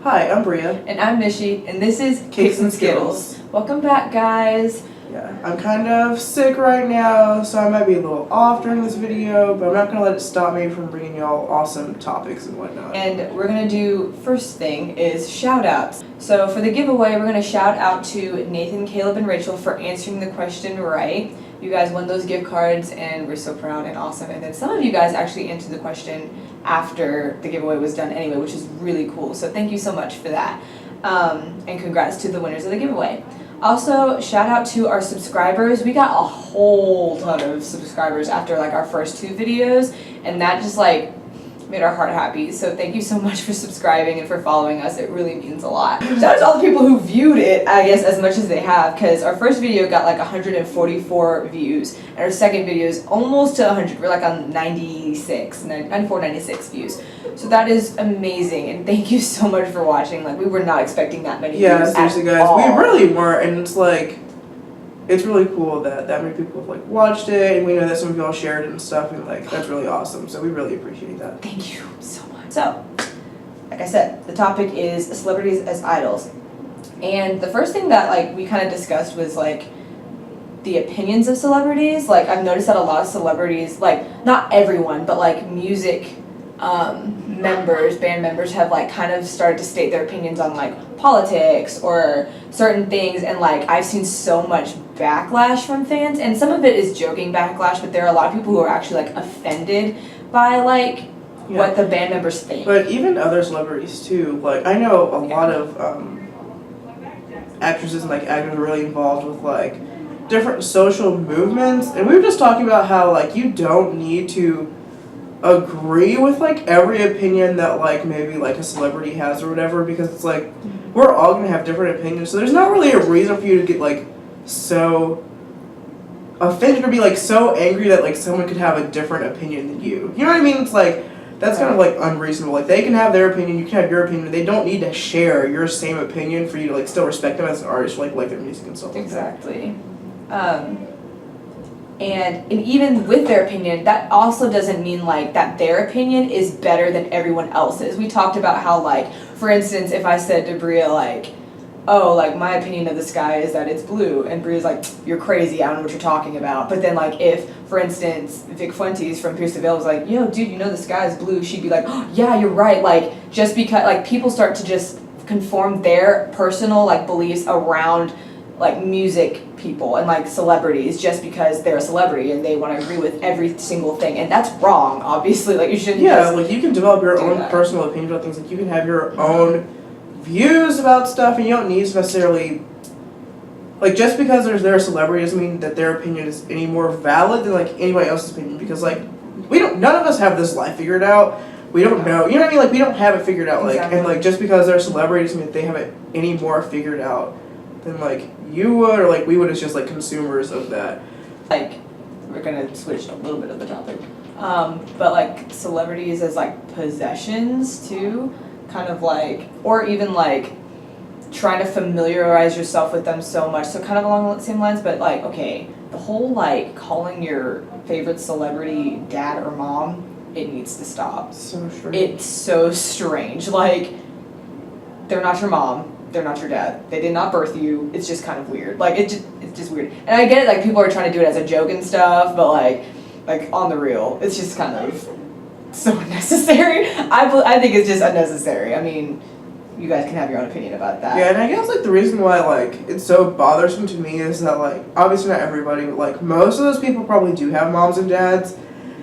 Hi, I'm Bria. And I'm Nishi, and this is Kicks and Skittles. Welcome back, guys. Yeah, I'm kind of sick right now, so I might be a little off during this video, but I'm not going to let it stop me from bringing y'all awesome topics and whatnot. And we're going to do, first thing is shout-outs. So for the giveaway, we're going to shout out to Nathan, Caleb, and Rachel for answering the question right. You guys won those gift cards, and we're so proud and awesome. And then some of you guys actually answered the question after the giveaway was done anyway, which is really cool. So thank you so much for that. And congrats to the winners of the giveaway. Also, shout out to our subscribers. We got a whole ton of subscribers after like our first 2 videos, and that just like made our heart happy. So thank you so much for subscribing and for following us. It really means a lot. Shout out to all the people who viewed it, I guess, as much as they have, because our first video got like 144 views, and our second video is almost to 100. We're like on 94, 96 views. So that is amazing, and thank you so much for watching. Like, we were not expecting that many views Yeah, seriously, guys, all. we really weren't, and it's like, it's really cool that that many people have like watched it, and we know that some of y'all shared it and stuff, and like that's really awesome. So we really appreciate that. Thank you so much. So, like I said, the topic is celebrities as idols, and the first thing that like we kind of discussed was like the opinions of celebrities. Like, I've noticed that a lot of celebrities, like not everyone, but like music band members have like kind of started to state their opinions on like politics or certain things, and like I've seen so much backlash from fans, and some of it is joking backlash, but there are a lot of people who are actually like offended by like what the band members think. But even other celebrities too. Like, I know a lot of actresses and like actors are really involved with like different social movements, and we were just talking about how like you don't need to agree with like every opinion that like maybe like a celebrity has or whatever, because it's like we're all gonna have different opinions, so there's not really a reason for you to get like so offended or be like so angry that like someone could have a different opinion than you. You know what I mean? It's like that's kind of like unreasonable. Like, they can have their opinion, you can have your opinion, they don't need to share your same opinion for you to like still respect them as an artist, like their music and stuff. Exactly. And even with their opinion, that also doesn't mean like that their opinion is better than everyone else's. We talked about how like, for instance, if I said to Bria like, oh, like my opinion of the sky is that it's blue, and Bria's like, you're crazy, I don't know what you're talking about. But then like if, for instance, Vic Fuentes from Pierce the Veil was like, yo dude, you know the sky is blue, she'd be like, oh, yeah, you're right. Like, just because like people start to just conform their personal like beliefs around like music people and like celebrities just because they're a celebrity and they want to agree with every single thing, and that's wrong, obviously. Like, you shouldn't like you can develop your own personal opinion about things. Like, you can have your own views about stuff, and you don't need to necessarily like, just because they're a celebrity doesn't mean that their opinion is any more valid than like anybody else's opinion, because like none of us have this life figured out. We don't know, you know what I mean? Like, we don't have it figured out. Like, and like just because they're celebrities doesn't mean that they have it any more figured out than like you would, or like we would as just like consumers of that. Like, we're gonna switch a little bit of the topic, but like celebrities as like possessions too, kind of like, or even like trying to familiarize yourself with them so much, so kind of along the same lines. But like, okay, the whole like calling your favorite celebrity dad or mom, it needs to stop. So strange. It's so strange. Like, they're not your mom, they're not your dad, they did not birth you. It's just kind of weird. Like, it's just weird. And I get it, like people are trying to do it as a joke and stuff, but like on the real, it's just kind of so unnecessary. I think it's just unnecessary. I mean, you guys can have your own opinion about that. Yeah, and I guess like the reason why like it's so bothersome to me is that like obviously not everybody, but like most of those people probably do have moms and dads.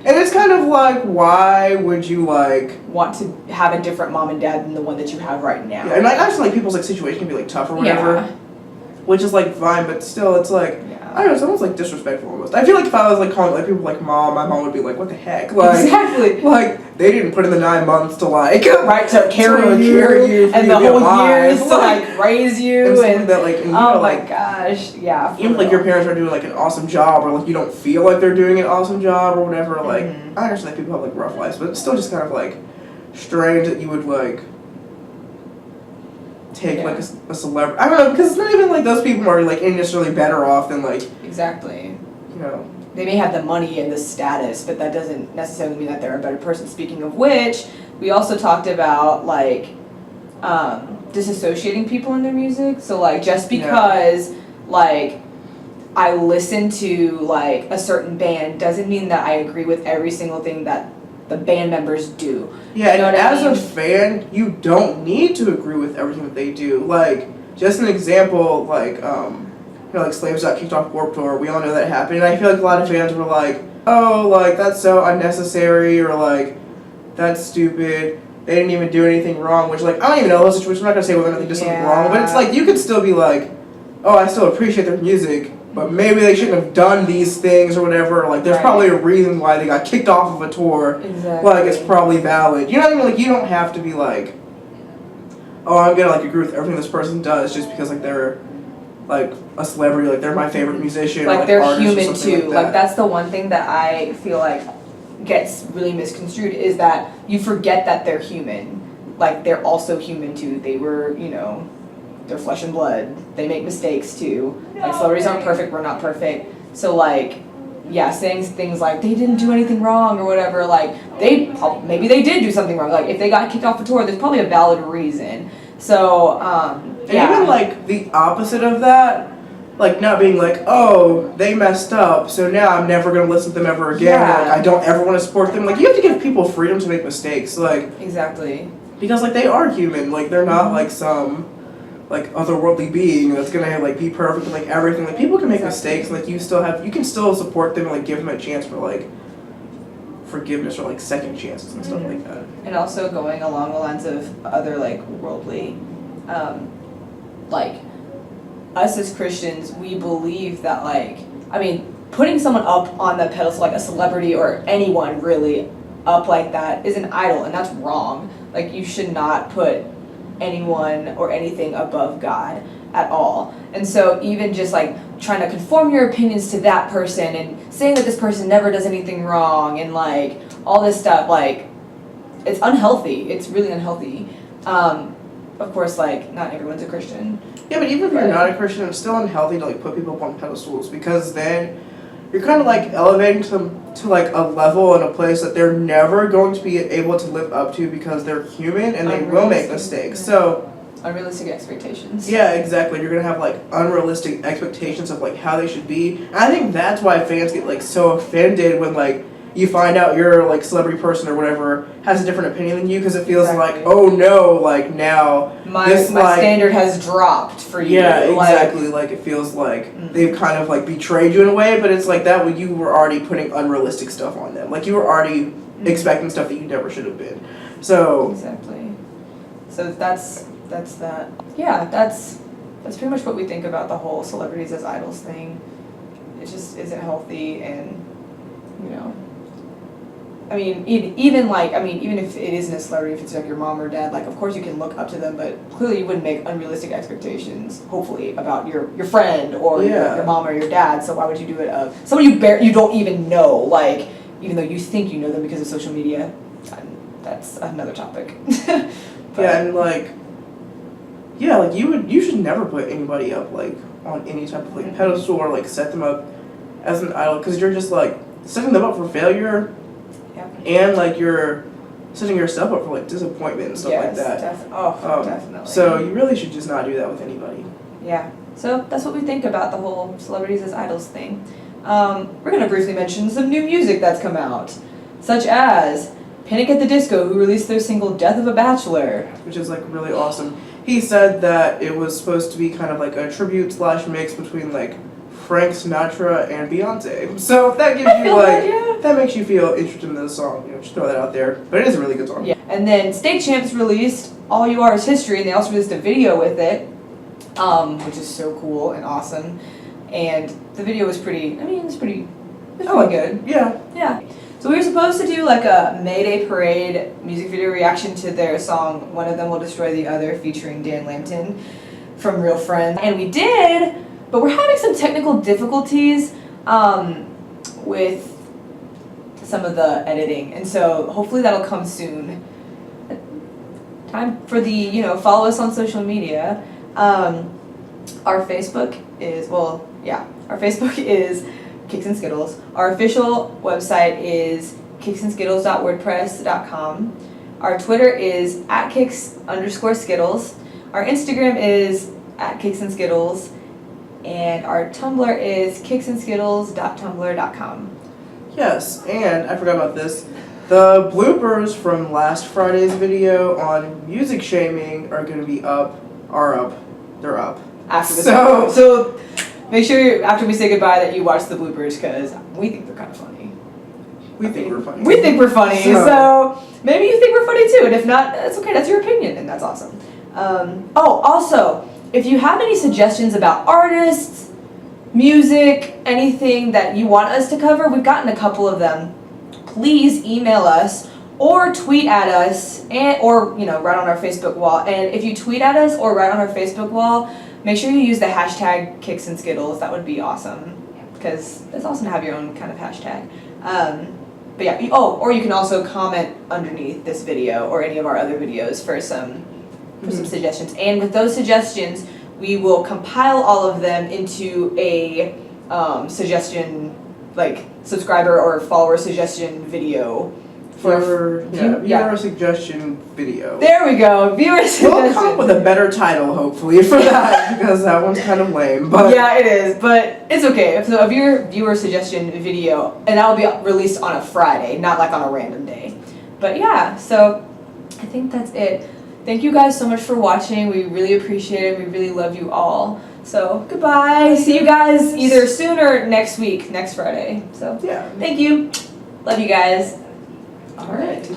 And it's kind of like, why would you like want to have a different mom and dad than the one that you have right now? Yeah, and like actually like people's like situation can be like tough or whatever, which is like fine, but still it's like, I don't know, someone's like disrespectful almost. I feel like if I was like calling like people like mom, my mom would be like, what the heck? Like, exactly. Like, they didn't put in the 9 months to like to carry you and the whole years to like raise you and that like, and, oh my gosh, yeah. Even like your parents are doing like an awesome job, or like you don't feel like they're doing an awesome job or whatever. Like, I understand that people have like rough lives, but it's still just kind of like strange that you would like take like a celebrity. I don't know, because it's not even like those people are like necessarily better off than like exactly. You know, they may have the money and the status, but that doesn't necessarily mean that they're a better person. Speaking of which, we also talked about like disassociating people in their music. So like just because like I listen to like a certain band doesn't mean that I agree with every single thing that the band members do. Yeah, you know and as I mean? a fan, you don't need to agree with everything that they do. Like, just an example, like, like Slaves got kicked off Warped Tour. We all know that happened. And I feel like a lot of fans were like, oh, like, that's so unnecessary, or like, that's stupid. They didn't even do anything wrong, which, like, I don't even know those situations. I'm not going to say whether or not they did something wrong, but it's like, you could still be like, oh, I still appreciate their music, but maybe they shouldn't have done these things or whatever. Like, there's probably a reason why they got kicked off of a tour. Exactly. Like, it's probably valid. You know what I mean? Like, you don't have to be like, oh, I'm gonna like agree with everything this person does just because like they're like a celebrity, like they're my favorite musician. Like, or, like, they're human too. Like that's the one thing that I feel like gets really misconstrued is that you forget that they're human. Like they're also human too. They were, they're flesh and blood. They make mistakes too. Like celebrities aren't perfect, we're not perfect. So like, yeah, saying things like they didn't do anything wrong or whatever, like maybe they did do something wrong. Like if they got kicked off a tour, there's probably a valid reason. So and even like the opposite of that, like not being like, oh, they messed up, so now I'm never gonna listen to them ever again. Yeah. Like I don't ever want to support them. Like you have to give people freedom to make mistakes. Like exactly. Because like they are human. Like they're not like some like otherworldly being that's gonna like be perfect and like everything. Like people can make mistakes. Like you can still support them and like give them a chance for like forgiveness or like second chances and stuff like that. And also going along the lines of other like worldly, like us as Christians, we believe that like, putting someone up on the pedestal, like a celebrity or anyone really up like that is an idol, and that's wrong. Like you should not put anyone or anything above God at all. And so even just like trying to conform your opinions to that person and saying that this person never does anything wrong and like all this stuff, like it's unhealthy. It's really unhealthy. Of course, like not everyone's a Christian. Yeah, but even if you're not a Christian, it's still unhealthy to like put people up on pedestals because then you're kind of like elevating them to like a level and a place that they're never going to be able to live up to because they're human and they will make mistakes. So unrealistic expectations. Yeah, exactly. You're gonna have like unrealistic expectations of like how they should be. And I think that's why fans get like so offended when like you find out your like celebrity person or whatever has a different opinion than you because it feels like, oh no, like now my standard has dropped for you. Yeah, exactly. Like it feels like they've kind of like betrayed you in a way, but it's like that when you were already putting unrealistic stuff on them. Like you were already expecting stuff that you never should have been. So exactly. So that's that. Yeah, that's pretty much what we think about the whole celebrities as idols thing. It just isn't healthy, and even if it isn't a celebrity, if it's like your mom or dad, like of course you can look up to them, but clearly you wouldn't make unrealistic expectations, hopefully, about your friend or your mom or your dad. So why would you do it of someone you don't even know, like even though you think you know them because of social media? That's another topic. like you should never put anybody up like on any type of like pedestal or like set them up as an idol because you're just like setting them up for failure. And like you're setting yourself up for like disappointment and stuff like that. Definitely. So you really should just not do that with anybody. Yeah. So that's what we think about the whole celebrities as idols thing. We're gonna briefly mention some new music that's come out, such as Panic at the Disco, who released their single "Death of a Bachelor," which is like really awesome. He said that it was supposed to be kind of like a tribute / mix between like Frank Sinatra and Beyonce. So if that gives you like that makes you feel interested in the song, just throw that out there. But it is a really good song. Yeah. And then State Champs released "All You Are Is History," and they also released a video with it, which is so cool and awesome. And the video was pretty pretty good. Yeah. Yeah. So we were supposed to do like a Mayday Parade music video reaction to their song "One of Them Will Destroy the Other" featuring Dan Lambton from Real Friends. And we did, but we're having some technical difficulties with some of the editing. And so hopefully that'll come soon. Time for the, follow us on social media. Our Facebook is Kicks and Skittles. Our official website is kicksandskittles.wordpress.com. Our Twitter is @Kicks_Skittles. Our Instagram is @Kicks and Skittles. And our Tumblr is kicksandskittles.tumblr.com. Yes, and I forgot about this. The bloopers from last Friday's video on music shaming are going to be up. They're up. After this So make sure after we say goodbye that you watch the bloopers because we think they're kind of funny. we think we're funny. We think we're funny, so maybe you think we're funny too. And if not, that's okay. That's your opinion, and that's awesome. Also, if you have any suggestions about artists, music, anything that you want us to cover, we've gotten a couple of them. Please email us or tweet at us, or write on our Facebook wall. And if you tweet at us or write on our Facebook wall, make sure you use the hashtag Kicks and Skittles. That would be awesome, because it's awesome to have your own kind of hashtag. But yeah, or you can also comment underneath this video or any of our other videos for some suggestions. And with those suggestions, we will compile all of them into a suggestion, like subscriber or follower suggestion video. Viewer suggestion video. There we go, viewer suggestion. We'll come up with a better title, hopefully, for that, because that one's kind of lame. But yeah, it is, but it's okay. So a viewer suggestion video, and that will be released on a Friday, not like on a random day. But yeah, so I think that's it. Thank you guys so much for watching. We really appreciate it. We really love you all. So goodbye. See you guys either soon or next week, next Friday. So yeah. thank you. Love you guys. All right.